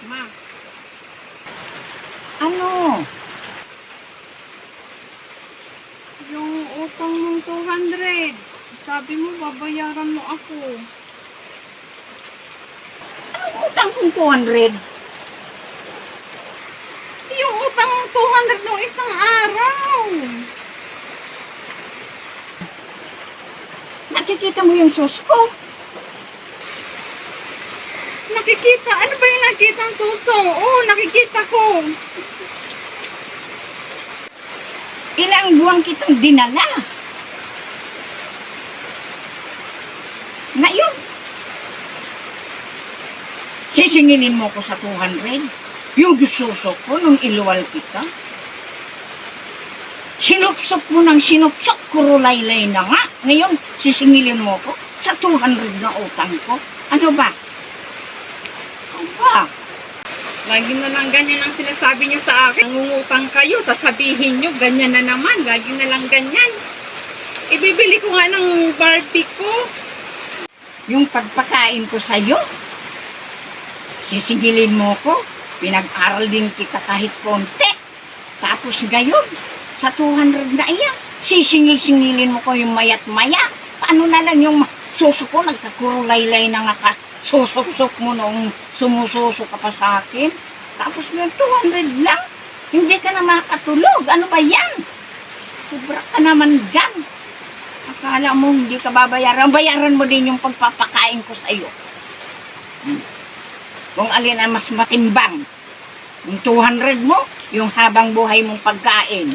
Ma, Ano? yung utang mong 200, sabi mo babayaran mo ako. Anong utang kong 200? Yung utang mong 200 nung isang araw. Nakikita mo yung sus ko? Nakikita? Ano ba yung nakikita ang suso? Oo, nakikita ko. Ilang buwan kitang dinala. Ngayon, sisingilin mo ko sa 200. Yung gususok ko nung iluwal kita. Sinupsok mo ng sinupsok, kurulaylay na nga. Ngayon, sisingilin mo ko sa 200 na utang ko. Ano ba? Ano ba? Lagi na lang ganyan ang sinasabi nyo sa akin. Nangungutang kayo, sasabihin nyo, ganyan na naman. Lagi na lang ganyan. Ibibili ko nga ng Barbie ko. Yung pagpakain ko sa'yo, sisingilin mo ko, pinag-aral din kita kahit konti. Tapos ngayon, sa 200 na iyan, sisingil-singilin mo ko yung mayat-maya. Paano na lang yung suso ko, nagkakurulaylay na nga ka, susok-sok mo noong sumususo ka pa sa akin. Tapos yung 200 lang, hindi ka na makatulog. Ano ba yan? Sobra ka naman dyan. Akala mo hindi ka babayaran. Bayaran mo din yung pagpapakain ko sa iyo. Kung alin ang mas matimbang. Yung 200 mo, yung habang buhay mong pagkain.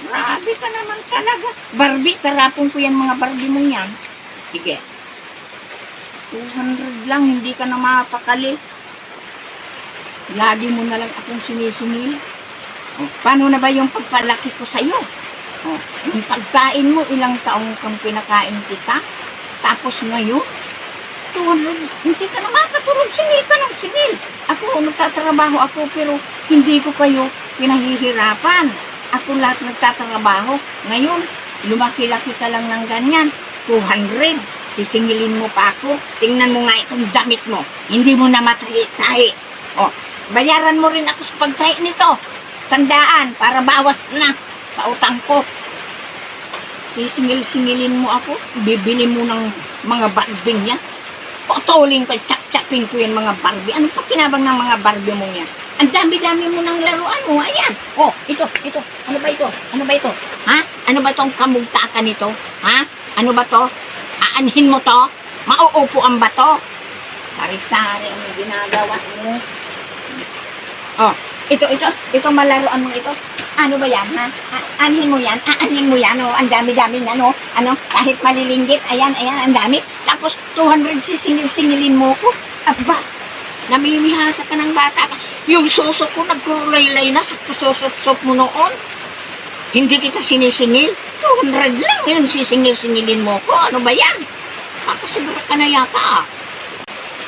Grabe ka naman talaga. Barbie, tarapon ko yan mga Barbie mo yan. Sige. 200 lang, hindi ka na mapakali. Lagi mo na lang akong sinisingil. O, paano na ba yung pagpalaki ko sa iyo? Oh, yung pagkain mo, ilang taong kang pinakain kita. Tapos ngayon, 200, hindi ka na makatulog, singil ka ng singil. Ako, nagtatrabaho ako, pero hindi ko kayo pinahihirapan. Ako lahat nagtatrabaho. Ngayon, lumaki-laki ka lang ng ganyan. 200, sisingilin mo pa ako. Tingnan mo nga itong damit mo. Hindi mo na matahi-tahi. Oh, bayaran mo rin ako sa pagtahi nito. 100 para bawas na sa utang ko. Sisingil-singilin mo ako, bibili mo ng mga Barbie yan. Potolin ko, chap-chapin ko yan mga Barbie. Ano pa kinabang ng mga Barbie mo yan? Ang dami-dami mo ng laruan mo. Ayan. Oh, ito. Ano ba ito? Ano ba ito? Ha? Ano ba itong kamugtakan nito? Ha? Ano ba to? Aanhin mo to? Mauupuan ba to? Sari-sari ang ginagawa mo. Oh, ito malaruan mo ito. Ano ba yan, ha? Anhin mo yan, oh, ang dami-dami niya, no? Ano, kahit malilinggit, ayan, ang dami. Tapos, 200 sisingil-singilin mo ko. Aba, namimihasa ka ng bata ka. Yung suso ko, nagkurulaylay na sa kasusot-sot mo noon. Hindi kita sinisingil. 200 lang, yun, sisingil-singilin mo ko. Ano ba yan? Kakasubra ka na yata, ah.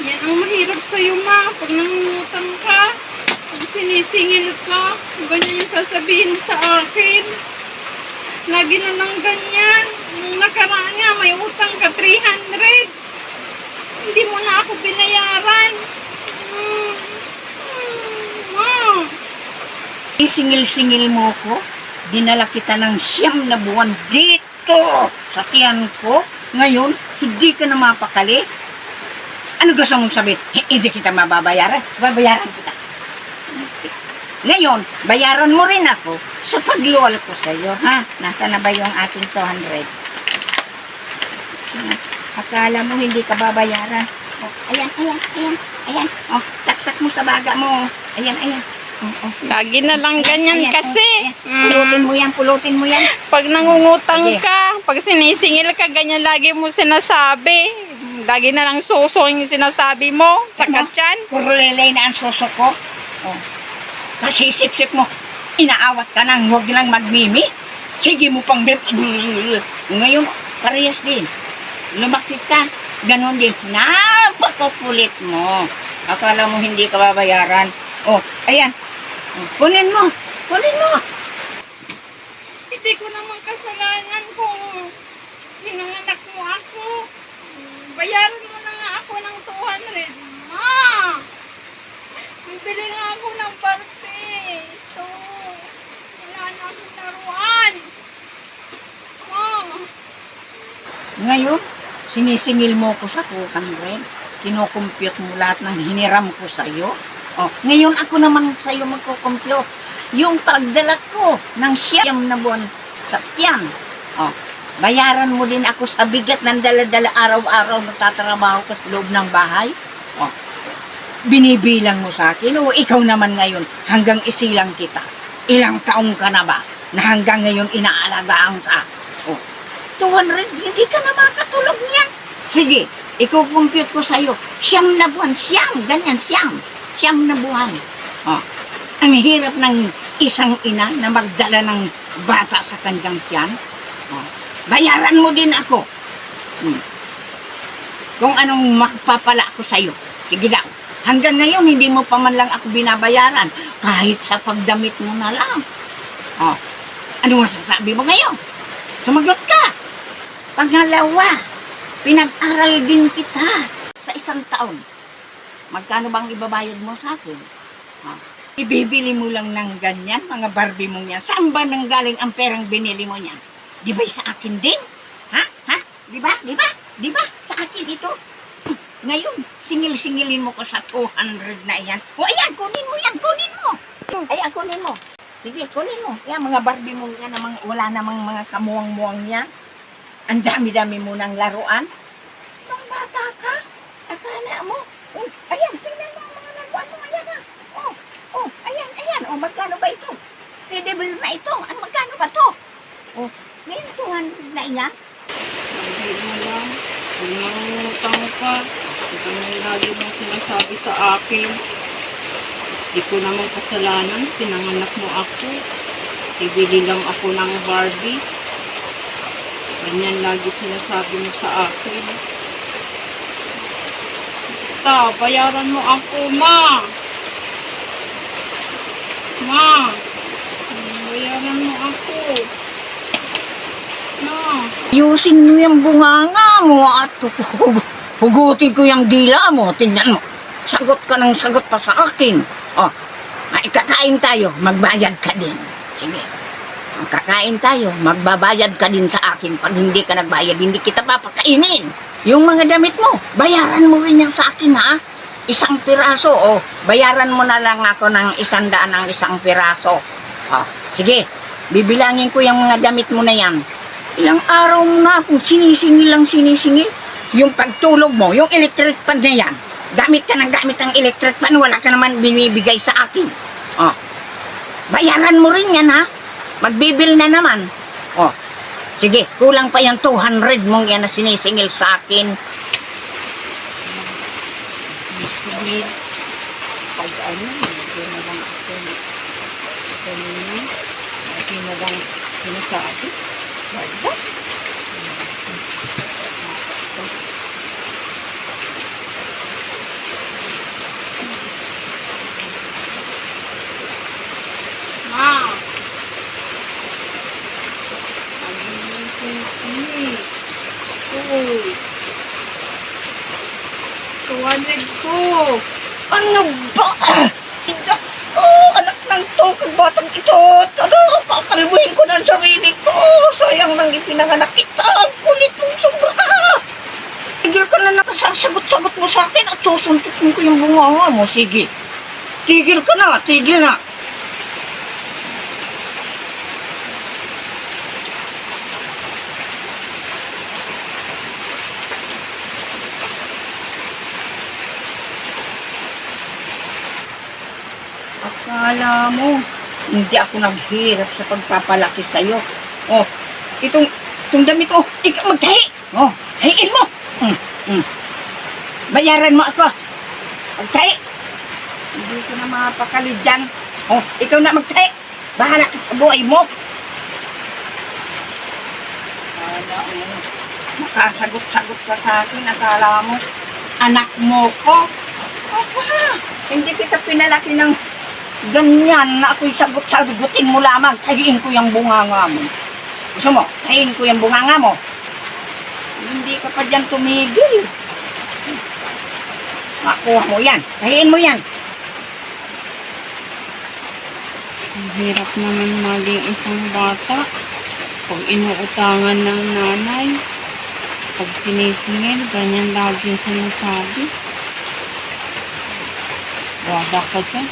Yan ang mahirap sa'yo, ma. Pag nangungutang ka, pag sinisingil ka, ganyan yung sasabihin mo sa akin. Lagi na lang ganyan. Nung nakaraan nga, may utang ka 300. Hindi mo na ako binayaran. Singil-singil mo ko, dinala kita ng 9 na buwan dito sa tiyan ko. Ngayon, hindi ka na mapakali. Ano gusto mong sabihin? Hindi kita mababayaran. Babayaran kita. Ngayon, bayaran mo rin ako sa pagluwal ko sa iyo, ha? Nasaan na ba yung ating 200? Akala mo hindi ka babayaran. Oh, ayan. Oh, saksak mo sa baga mo. Ayan. Oh. Lagi na lang ganyan kasi. Pulutin mo yan. Pag nangungutang Sige. ka, pag sinisingil ka, ganyan lagi mo sinasabi. Lagi na lang suso yung sinasabi mo sa Ano? katyan. Kurulelay na ang suso ko. Oh. Kasi sip-sip mo, inaawat ka nang huwag lang magmimi. Sige mo pang ngayon, parehas din. Lumakit ka, ganon din. Napakakulit mo. Akala mo hindi ka babayaran. Oh, ayan. Kunin mo. Hindi ko naman kasalanan kung pinanganak mo ako. Bayaran mo na nga ako ng 200. Ma! bili nga ako ng Barbie. Ito. Wala na akong laruan. Ma. Ngayon, sinisingil mo ko sa 200. Kinukompute mo lahat ng hiniram ko sa'yo. Oh, ngayon ako naman sa'yo magkukompute. Yung pagdala ko ng siyam na buwan sa tiyan. Oh, bayaran mo din ako sa bigat ng dala-dala araw-araw na tatrabaho ko sa loob ng bahay. Oh, binibilang mo sa akin. O ikaw naman ngayon, hanggang isilang kita. Ilang taong ka na ba na hanggang ngayon inaalagaan ka? Oh, 200, hindi ka na makatulog niyan. Sige, ikukompute ko sa'yo. Siyam na buwan, ganyan, siyam na buwan. Oh, ang hirap ng isang ina na magdala ng bata sa kanyang tiyan. Oh, bayaran mo din ako. Kung anong magpapala ko sa'yo. Sige daw. Hanggang ngayon, hindi mo pa man lang ako binabayaran. Kahit sa pagdamit mo na lang. Oh, ano masasabi mo ngayon? Sumagot ka. Pangalawa, pinag-aral din kita sa isang taon. Magkano bang ibabayad mo sa akin? Oh, ibibili mo lang ng ganyan, mga Barbie mong yan. Saan ba nanggaling ang perang binili mo niyan? Di ba sa akin din? Ha? Di ba? Sa akin ito. Ngayon, singil-singilin mo ko sa 200 na yan. O ayan, kunin mo yan, kunin mo. Ayan, kunin mo. Sige, kunin mo. Yan, mga Barbie mo yan, wala namang mga kamuwang-muwang yan. Ang dami-dami mo ng laruan. Nung bata ka, akala mo. Oh, ayan, tingnan mo ang mga laruan mo. Ayan na. Ayan. Magkano ba ito? Teddy-bear na ito. Magkano ba to? Ngayon 200 na yan. Hindi mo lang. Kung nangungutang ka, ito na lagi mong sinasabi sa akin. Di ko naman kasalanan. Pinanganak mo ako. Ibili lang ako ng Barbie. Ganyan lagi sinasabi mo sa akin. Bayaran mo ako, Ma. Bayaran mo ako. Ma. Ayusin mo yung bunganga mo at hugutin ko yung dila mo. Tingnan mo. Sagot ka ng sagot pa sa akin. Kakain tayo, magbayad ka din. Sige. Kakain tayo, magbabayad ka din sa akin. Pag hindi ka nagbayad, hindi kita papakainin. Yung mga damit mo, bayaran mo rin yan sa akin, ha? 1 piraso, bayaran mo na lang ako ng 100 ng 1 piraso. Sige, bibilangin ko yung mga damit mo na yan. Ilang araw mo na akong sinisingil. Yung pagtulog mo, yung electric fan na yan. Gamit ka ng electric fan, wala ka naman binibigay sa akin. Bayaran mo rin yan, ha? Magbibil na naman. Sige, kulang pa yung 200 mong yan na sinisingil sa akin. Sige. Pag hindi na lang ako. Hindi na lang sinasabi. Wala. Ma. Uy. 200 ko. Ano ba? Anak ng to, batang ito. Kakalbuhin ko na ang sarili ko. Sayang nang ipinanganak kita. Kulit mong sobra ka. Tigil ka na nakasasagot-sagot mo sa akin at susuntukin ko yung bunganga mo. Sige. Tigil ka na, tigil na. Akala mo, hindi ako naghirap sa pagpapalaki sa'yo. Itong damit ko, ikaw magtahi. Hayin mo. Bayaran mo ako. Magtahi. Hindi ko na mapakali dyan. Ikaw na magtahi. Bahala ka sa buhay mo. Akala mo, makasagot-sagot ka sa akin. Akala mo, anak mo ko. Hindi kita pinalaki ng ganyan na ako'y sagot-sagutin mo lamang. Tahiin ko yung bunganga mo. Gusto mo? Tahiin ko yung bunganga mo. Hindi ka pa dyan tumigil. Makuha mo yan. Tahiin mo yan. Ang hirap naman maging isang bata. Pag inuutangan ng nanay, pag sinisingil, ganyan lagi sinasabi. Wala ka dyan.